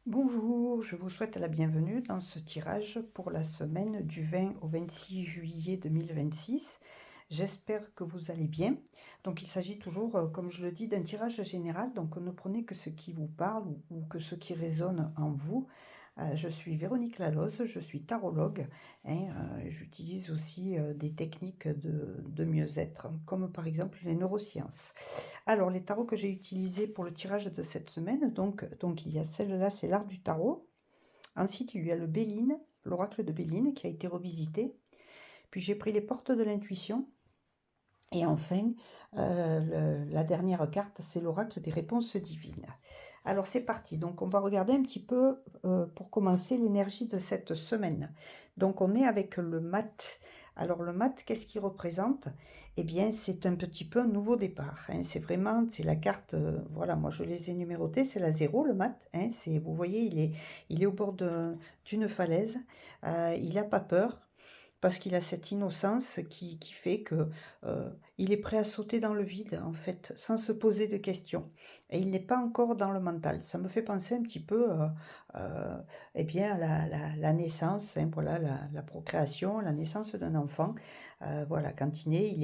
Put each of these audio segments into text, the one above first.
Bonjour, je vous souhaite la bienvenue dans ce tirage pour la semaine du 20 au 26 juillet 2026. J'espère que vous allez bien. Donc il s'agit toujours, comme je le dis, d'un tirage général. Donc ne prenez que ce qui vous parle ou que ce qui résonne en vous. Je suis Véronique Laloze, je suis tarologue. Hein, j'utilise aussi des techniques de mieux-être, comme par exemple les neurosciences. Alors, les tarots que j'ai utilisés pour le tirage de cette semaine, donc il y a celle-là, c'est l'art du tarot. Ensuite, il y a le Béline, l'oracle de Béline, qui a été revisité. Puis j'ai pris les portes de l'intuition. Et enfin, la dernière carte, c'est l'oracle des réponses divines. Alors c'est parti, donc on va regarder un petit peu, pour commencer, l'énergie de cette semaine. Donc on est avec le mat. Alors le mat, qu'est-ce qu'il représente? Eh bien c'est un petit peu un nouveau départ, hein. C'est vraiment, c'est la carte, voilà, moi je les ai numérotées, c'est la zéro, le mat, hein. Vous voyez, il est au bord d'une falaise, il n'a pas peur, parce qu'il a cette innocence qui fait que il est prêt à sauter dans le vide, en fait, sans se poser de questions. Et il n'est pas encore dans le mental. Ça me fait penser un petit peu eh bien, à la naissance, hein, voilà, la procréation, la naissance d'un enfant. Voilà, quand il naît,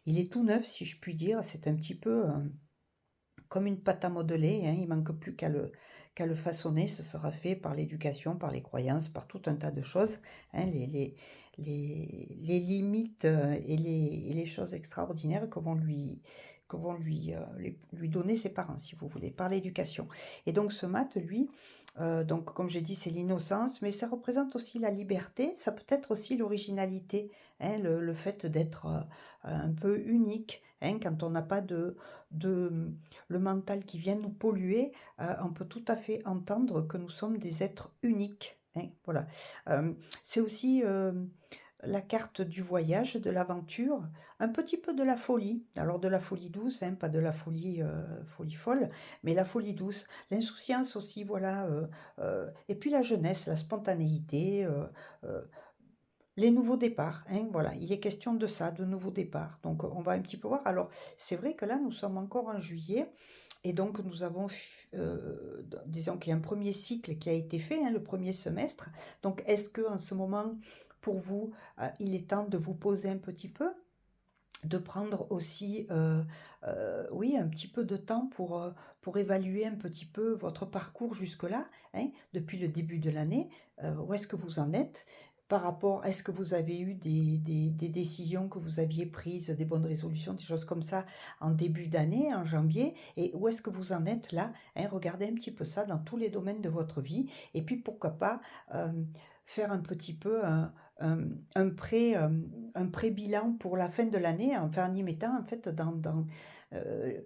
il est tout neuf, si je puis dire. C'est un petit peu comme une pâte à modeler, hein. Il manque plus qu'à le façonner. Ce sera fait par l'éducation, par les croyances, par tout un tas de choses, hein, les limites et les choses extraordinaires que vont lui donner ses parents, si vous voulez, par l'éducation. Et donc ce maths, lui, donc comme j'ai dit, c'est l'innocence, mais ça représente aussi la liberté, ça peut être aussi l'originalité, hein, le fait d'être un peu unique, hein, quand on n'a pas de le mental qui vient nous polluer, on peut tout à fait entendre que nous sommes des êtres uniques, hein, voilà. C'est aussi la carte du voyage, de l'aventure, un petit peu de la folie. Alors de la folie douce, hein, pas de la folie, folie folle, mais la folie douce. L'insouciance aussi, voilà. Et puis la jeunesse, la spontanéité, euh, les nouveaux départs, hein, voilà, il est question de ça, de nouveaux départs. Donc on va un petit peu voir. Alors c'est vrai que là, nous sommes encore en juillet, et donc nous avons, disons qu'il y a un premier cycle qui a été fait, hein, le premier semestre. Donc est-ce que en ce moment, pour vous, il est temps de vous poser un petit peu, de prendre aussi, oui, un petit peu de temps pour évaluer un petit peu votre parcours jusque-là, hein, depuis le début de l'année, où est-ce que vous en êtes par rapport, est-ce que vous avez eu des décisions que vous aviez prises, des bonnes résolutions, des choses comme ça en début d'année, en janvier, et où est-ce que vous en êtes là, hein, regardez un petit peu ça dans tous les domaines de votre vie, et puis pourquoi pas faire un petit peu un, un pré, euh, un pré-bilan pour la fin de l'année, enfin en y mettant en fait euh,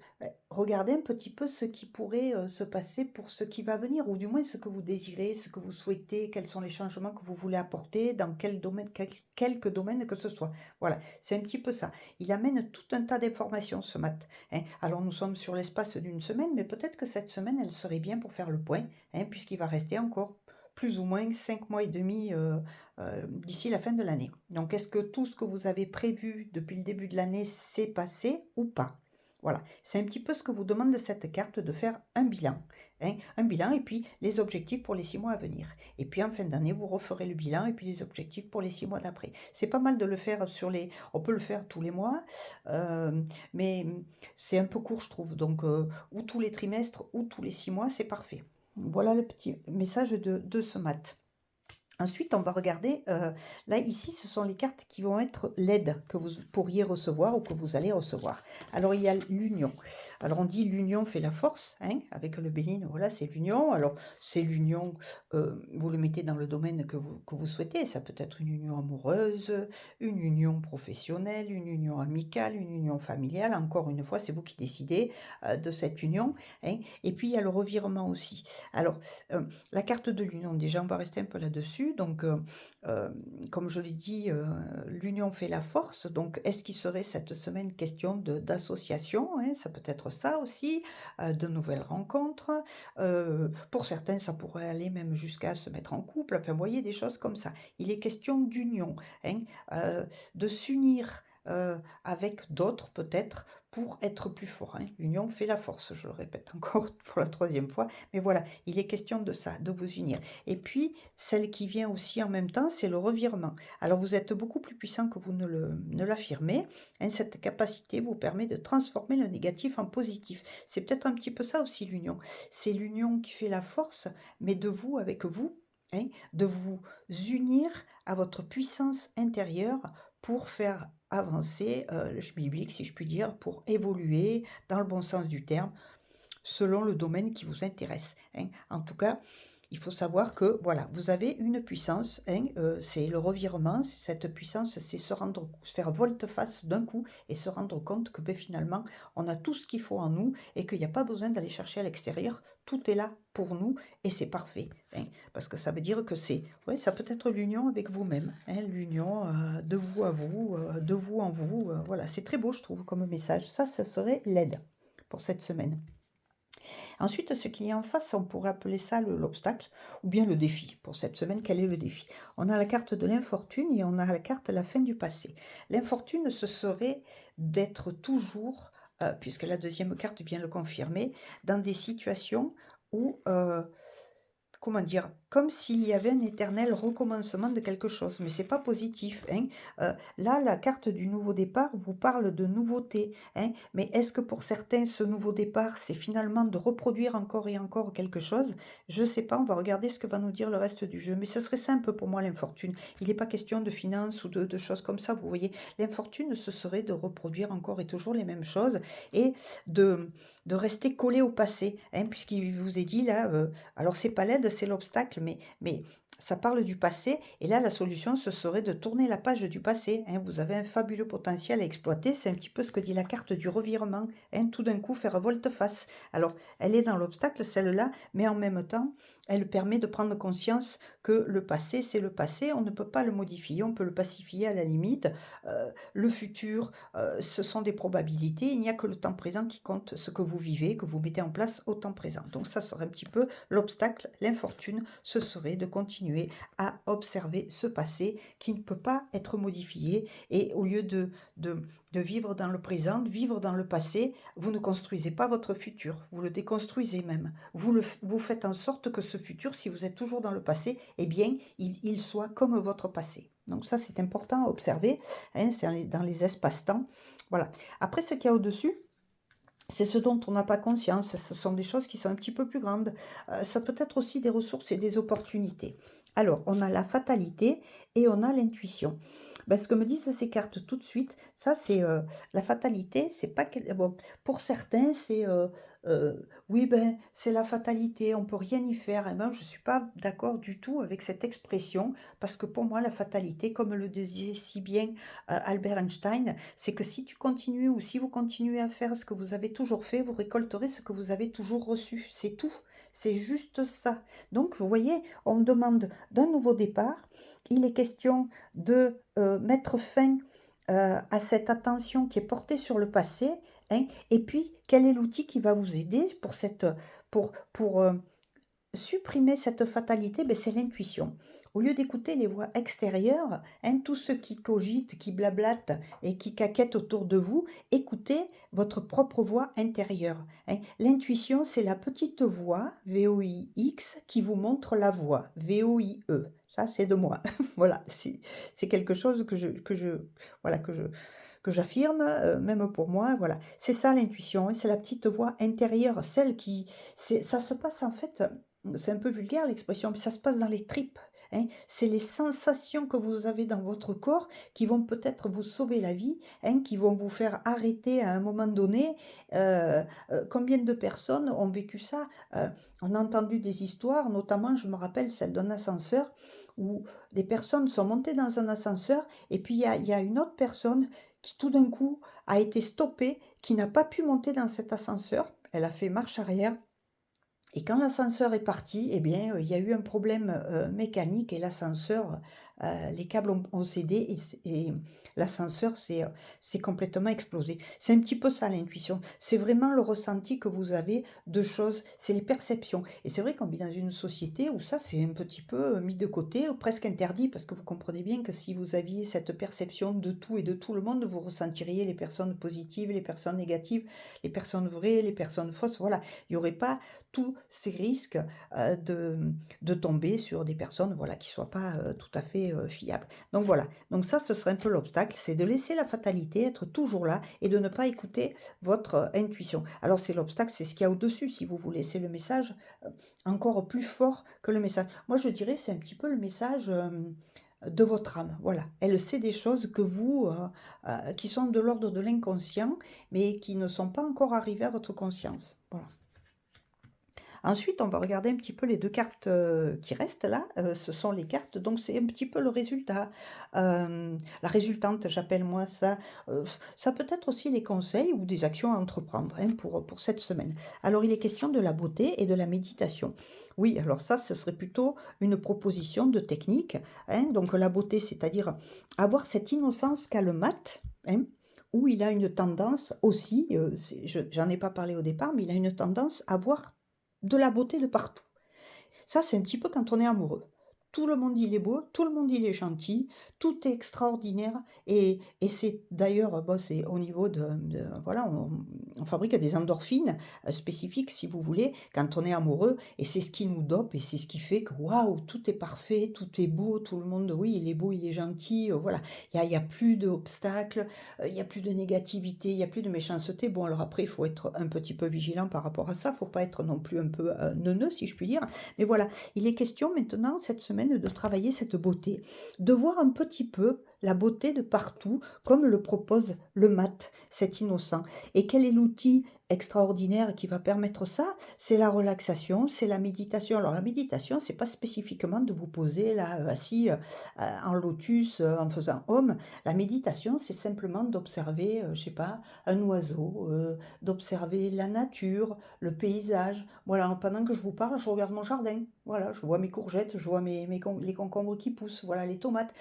regarder un petit peu ce qui pourrait se passer pour ce qui va venir, ou du moins ce que vous désirez, ce que vous souhaitez, quels sont les changements que vous voulez apporter, dans quel domaine, quelques domaines que ce soit. Voilà, c'est un petit peu ça. Il amène tout un tas d'informations ce matin, hein. Alors nous sommes sur l'espace d'une semaine, mais peut-être que cette semaine, elle serait bien pour faire le point, hein, puisqu'il va rester encore plus ou moins 5 mois et demi d'ici la fin de l'année. Donc, est-ce que tout ce que vous avez prévu depuis le début de l'année s'est passé ou pas? Voilà, c'est un petit peu ce que vous demande cette carte, de faire un bilan, hein, un bilan et puis les objectifs pour les 6 mois à venir. Et puis en fin d'année, vous referez le bilan et puis les objectifs pour les 6 mois d'après. C'est pas mal de le faire on peut le faire tous les mois, mais c'est un peu court, je trouve. Donc, ou tous les trimestres ou tous les 6 mois, c'est parfait. Voilà le petit message de ce mat. Ensuite, on va regarder, là, ici, ce sont les cartes qui vont être l'aide que vous pourriez recevoir ou que vous allez recevoir. Alors, il y a l'union. Alors, on dit l'union fait la force, hein, avec le Béline, voilà, c'est l'union. Alors, c'est l'union, vous le mettez dans le domaine que vous souhaitez. Ça peut être une union amoureuse, une union professionnelle, une union amicale, une union familiale. Encore une fois, c'est vous qui décidez de cette union, hein. Et puis, il y a le revirement aussi. Alors, la carte de l'union, déjà, on va rester un peu là-dessus. Donc, euh, comme je l'ai dit, l'union fait la force. Donc, est-ce qu'il serait cette semaine question d'association, hein, ça peut être ça aussi, de nouvelles rencontres. Pour certains, ça pourrait aller même jusqu'à se mettre en couple. Enfin, vous voyez, des choses comme ça. Il est question d'union, hein, de s'unir avec d'autres peut-être pour être plus fort, hein. L'union fait la force, je le répète encore pour la troisième fois, mais voilà, il est question de ça, de vous unir. Et puis, celle qui vient aussi en même temps, c'est le revirement. Alors, vous êtes beaucoup plus puissant que vous ne l'affirmez, hein. Cette capacité vous permet de transformer le négatif en positif. C'est peut-être un petit peu ça aussi l'union. C'est l'union qui fait la force, mais de vous avec vous, hein, de vous unir à votre puissance intérieure pour faire avancer le schmilblick, si je puis dire, pour évoluer dans le bon sens du terme, selon le domaine qui vous intéresse, hein. En tout cas, il faut savoir que voilà, vous avez une puissance, hein, c'est le revirement, cette puissance, c'est faire volte-face d'un coup et se rendre compte que ben, finalement, on a tout ce qu'il faut en nous et qu'il n'y a pas besoin d'aller chercher à l'extérieur. Tout est là pour nous et c'est parfait, hein, parce que ça veut dire que c'est, ouais, ça peut être l'union avec vous-même, hein, l'union de vous à vous, de vous en vous. Voilà, c'est très beau, je trouve, comme message. Ça serait l'aide pour cette semaine. Ensuite, ce qu'il y a en face, on pourrait appeler ça l'obstacle ou bien le défi. Pour cette semaine, quel est le défi? On a la carte de l'infortune et on a la carte de la fin du passé. L'infortune, ce serait d'être toujours, puisque la deuxième carte vient le confirmer, dans des situations où comment dire? Comme s'il y avait un éternel recommencement de quelque chose, mais c'est pas positif, hein. Là, la carte du nouveau départ vous parle de nouveauté, hein, mais est-ce que pour certains, ce nouveau départ, c'est finalement de reproduire encore et encore quelque chose? Je sais pas, on va regarder ce que va nous dire le reste du jeu, mais ce serait simple pour moi l'infortune. Il n'est pas question de finances ou de choses comme ça, vous voyez? L'infortune, ce serait de reproduire encore et toujours les mêmes choses et de de rester collé au passé, hein, puisqu'il vous est dit là, alors c'est pas l'aide, c'est l'obstacle, mais ça parle du passé et là la solution ce serait de tourner la page du passé, hein. Vous avez un fabuleux potentiel à exploiter, c'est un petit peu ce que dit la carte du revirement, hein, tout d'un coup faire volte-face. Alors elle est dans l'obstacle celle-là, mais en même temps, elle permet de prendre conscience que le passé c'est le passé, on ne peut pas le modifier, on peut le pacifier à la limite. Le futur, ce sont des probabilités, il n'y a que le temps présent qui compte, ce que vous vivez, que vous mettez en place au temps présent. Donc ça serait un petit peu l'obstacle, l'infortune, ce serait de continuer à observer ce passé qui ne peut pas être modifié et au lieu de vivre dans le présent, de vivre dans le passé, vous ne construisez pas votre futur, vous le déconstruisez même. Vous faites en sorte que ce futur, si vous êtes toujours dans le passé, eh bien, il soit comme votre passé. Donc ça, c'est important à observer, hein, c'est dans les espaces-temps. Voilà. Après, ce qu'il y a au-dessus, c'est ce dont on n'a pas conscience, ce sont des choses qui sont un petit peu plus grandes. Ça peut être aussi des ressources et des opportunités. Alors, on a la fatalité et on a l'intuition. Ben, ce que me disent ces cartes tout de suite, ça c'est la fatalité, c'est pas bon, pour certains c'est oui ben c'est la fatalité, on peut rien y faire. Et ben je suis pas d'accord du tout avec cette expression parce que pour moi la fatalité, comme le disait si bien Albert Einstein, c'est que si tu continues ou si vous continuez à faire ce que vous avez toujours fait, vous récolterez ce que vous avez toujours reçu. C'est tout. C'est juste ça. Donc, vous voyez, on demande d'un nouveau départ. Il est question de mettre fin à cette attention qui est portée sur le passé, hein. Et puis, quel est l'outil qui va vous aider pour supprimer cette fatalité, ben, c'est l'intuition. Au lieu d'écouter les voix extérieures, hein, tous ceux qui cogitent, qui blablatent et qui caquettent autour de vous, écoutez votre propre voix intérieure, hein. L'intuition, c'est la petite voix, VOIX, qui vous montre la voie, VOIE. Ça, c'est de moi. Voilà, c'est quelque chose voilà, que j'affirme, même pour moi, voilà. C'est ça l'intuition, hein, c'est la petite voix intérieure, celle qui, ça se passe en fait, c'est un peu vulgaire l'expression, mais ça se passe dans les tripes, hein. C'est les sensations que vous avez dans votre corps qui vont peut-être vous sauver la vie, hein, qui vont vous faire arrêter à un moment donné. Combien de personnes ont vécu ça? On a entendu des histoires, notamment, je me rappelle celle d'un ascenseur où des personnes sont montées dans un ascenseur et puis il y a une autre personne qui tout d'un coup a été stoppée, qui n'a pas pu monter dans cet ascenseur. Elle a fait marche arrière et quand l'ascenseur est parti, eh bien, il y a eu un problème, mécanique et l'ascenseur, les câbles ont cédé et l'ascenseur s'est complètement explosé. C'est un petit peu ça l'intuition. C'est vraiment le ressenti que vous avez de choses, c'est les perceptions. Et c'est vrai qu'on vit dans une société où ça, c'est un petit peu mis de côté, ou presque interdit, parce que vous comprenez bien que si vous aviez cette perception de tout et de tout le monde, vous ressentiriez les personnes positives, les personnes négatives, les personnes vraies, les personnes fausses. Voilà, il n'y aurait pas tous ces risques de tomber sur des personnes voilà, qui ne soient pas tout à fait fiables. Donc voilà, donc ça, ce serait un peu l'obstacle, c'est de laisser la fatalité être toujours là et de ne pas écouter votre intuition. Alors c'est l'obstacle, c'est ce qu'il y a au-dessus, si vous voulez, c'est le message encore plus fort que le message. Moi, je dirais, c'est un petit peu le message de votre âme. Voilà, elle sait des choses que vous, qui sont de l'ordre de l'inconscient, mais qui ne sont pas encore arrivées à votre conscience. Voilà. Ensuite, on va regarder un petit peu les 2 cartes, qui restent là, ce sont les cartes donc c'est un petit peu le résultat. La résultante, j'appelle moi ça, ça peut être aussi des conseils ou des actions à entreprendre, hein, pour cette semaine. Alors il est question de la beauté et de la méditation. Oui, alors ça, ce serait plutôt une proposition de technique, hein, donc la beauté, c'est-à-dire avoir cette innocence qu'a le mat, hein, où il a une tendance aussi, j'en ai pas parlé au départ, mais il a une tendance à voir de la beauté de partout. Ça, c'est un petit peu quand on est amoureux. Tout le monde il est beau, tout le monde il est gentil, tout est extraordinaire et c'est d'ailleurs, bon, c'est au niveau voilà, on fabrique des endorphines spécifiques si vous voulez quand on est amoureux et c'est ce qui nous dope et c'est ce qui fait que waouh, tout est parfait, tout est beau, tout le monde, oui, il est beau, il est gentil, voilà. Il y a plus d'obstacles, il y a plus de négativité, il y a plus de méchanceté. Bon, alors après, il faut être un petit peu vigilant par rapport à ça, faut pas être non plus un peu neuneux si je puis dire. Mais voilà, il est question maintenant, cette semaine, de travailler cette beauté, de voir un petit peu la beauté de partout, comme le propose le mat, cet innocent. Et quel est l'outil extraordinaire qui va permettre ça? C'est la relaxation, c'est la méditation. Alors la méditation, c'est pas spécifiquement de vous poser là, assis en lotus, en faisant homme. La méditation, c'est simplement d'observer, je sais pas, un oiseau, d'observer la nature, le paysage. Voilà, pendant que je vous parle, je regarde mon jardin. Voilà, je vois mes courgettes, je vois les concombres qui poussent, voilà, les tomates.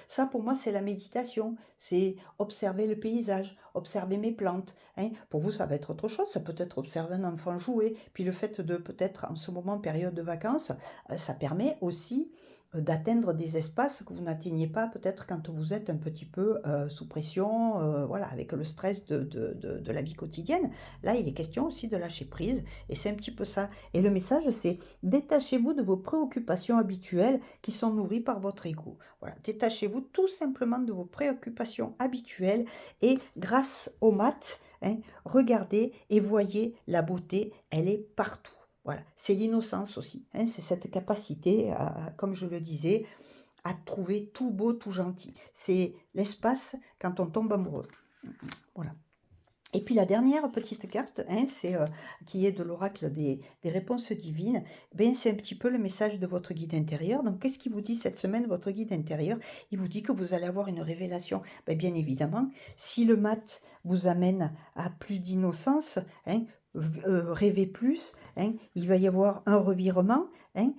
Ça, pour moi, c'est la méditation. C'est observer le paysage, observer mes plantes, hein. Pour vous, ça va être autre chose. Ça peut être observer un enfant jouer. Puis le fait de peut-être, en ce moment, période de vacances, ça permet aussi d'atteindre des espaces que vous n'atteignez pas peut-être quand vous êtes un petit peu sous pression, voilà, avec le stress de la vie quotidienne. Là, il est question aussi de lâcher prise, et c'est un petit peu ça. Et le message, c'est détachez-vous de vos préoccupations habituelles qui sont nourries par votre ego. Voilà, détachez-vous tout simplement de vos préoccupations habituelles, et grâce au mat, hein, regardez et voyez la beauté, elle est partout. Voilà, c'est l'innocence aussi, hein, c'est cette capacité, comme je le disais, à trouver tout beau, tout gentil. C'est l'espace quand on tombe amoureux. Voilà. Et puis la dernière petite carte, hein, qui est de l'oracle des réponses divines, ben, c'est un petit peu le message de votre guide intérieur. Donc qu'est-ce qu'il vous dit cette semaine, votre guide intérieur? Il vous dit que vous allez avoir une révélation. Ben, bien évidemment, si le mat vous amène à plus d'innocence, hein, rêvez plus, hein, il va y avoir un revirement, hein,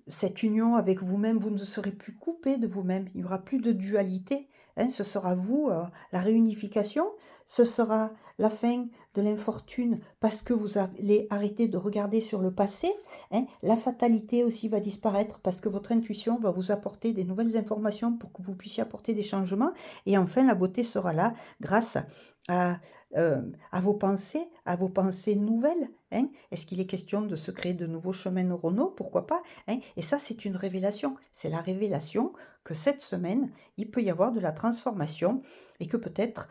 cette union avec vous-même, vous ne serez plus coupé de vous-même, il n'y aura plus de dualité, hein, ce sera vous, la réunification, ce sera la fin de l'infortune parce que vous allez arrêter de regarder sur le passé, hein, la fatalité aussi va disparaître parce que votre intuition va vous apporter des nouvelles informations pour que vous puissiez apporter des changements, et enfin la beauté sera là grâce à, à vos pensées nouvelles, hein. Est-ce qu'il est question de se créer de nouveaux chemins neuronaux? Pourquoi pas, hein? Et ça, c'est une révélation. C'est la révélation que cette semaine, il peut y avoir de la transformation et que peut-être,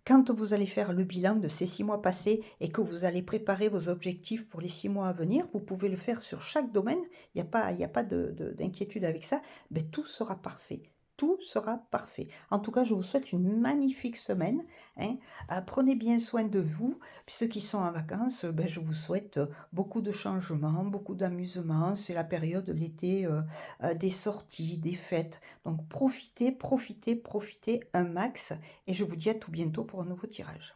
quand vous allez faire le bilan de ces 6 mois passés et que vous allez préparer vos objectifs pour les 6 mois à venir, vous pouvez le faire sur chaque domaine. Il y a pas d'inquiétude avec ça. Mais tout sera parfait. Tout sera parfait. En tout cas, je vous souhaite une magnifique semaine, hein. Prenez bien soin de vous. Puis ceux qui sont en vacances, ben, je vous souhaite beaucoup de changements, beaucoup d'amusement. C'est la période de l'été, des sorties, des fêtes. Donc profitez, profitez, profitez un max. Et je vous dis à tout bientôt pour un nouveau tirage.